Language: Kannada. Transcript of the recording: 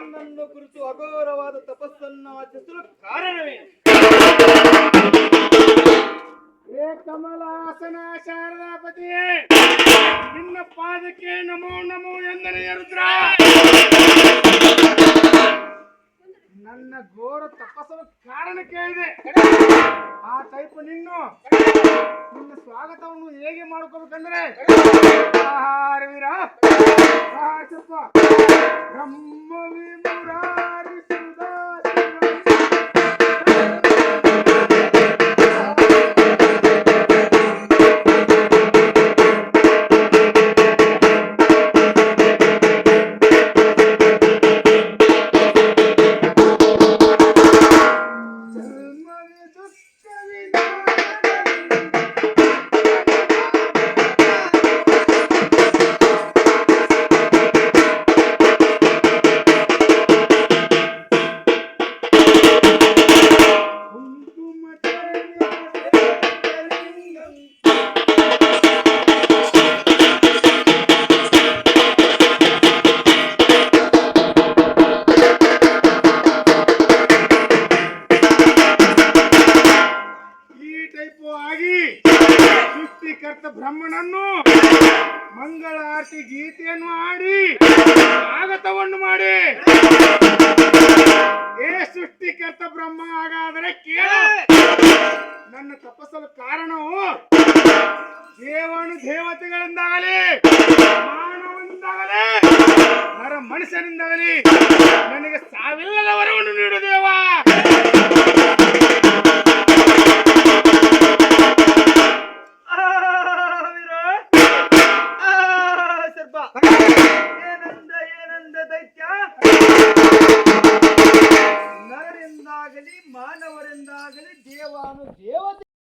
ನನ್ನನ್ನು ಕುರಿತು ಅಘೋರವಾದ ತಪಸ್ಸನ್ನು ಆಚರಿಸಲು ಕಾರಣವೇನು? ಹೇ ಕಮಲಾಸನ ಶಾರದಾಪತಿಯೇ, ನಿನ್ನ ಪಾದಕ್ಕೆ ನಮೋ ನಮೋ ಎಂದನೆಯ ರುದ್ರ. ನನ್ನ ಘೋರ ತಪಸ್ಸನ ಕಾರಣ ಕೇಳಿದೆ. ಆ ಟೈಪ್ ನಿನ್ನ ಸ್ವಾಗತವನ್ನು ಹೇಗೆ ಮಾಡ್ಕೋಬೇಕಂದ್ರೆ ವೀರ ಬ್ರಹ್ಮ ವಿಮುರಾರಿ ಸೃಷ್ಟಿಕರ್ತ ಬ್ರಹ್ಮನನ್ನು ಮಂಗಳ ಆರತಿ ಗೀತೆಯನ್ನು ಹಾಡಿ ಸ್ವಾಗತವನ್ನು ಮಾಡಿ. ಏ ಸೃಷ್ಟಿಕರ್ತ ಬ್ರಹ್ಮ, ಹಾಗಾದರೆ ಕೇಳು. ನನ್ನ ತಪಸ್ಸಲು ಕಾರಣವು ದೇವನು ದೇವತೆಗಳಿಂದಾಗಲಿ ಮಾನವನಿಂದಾಗಲಿ ನರ ಮನುಷ್ಯನಿಂದಾಗಲಿ ನನಗೆ ಸಾವಿಲ್ಲದ ವರವನ್ನು ನೀಡು ದೇವ. ಏನಂದ ದೈತ್ಯ? ನರರಿಂದಾಗಲಿ ಮಾನವರಿಂದಾಗಲಿ ದೇವಾನು ದೇವತೆ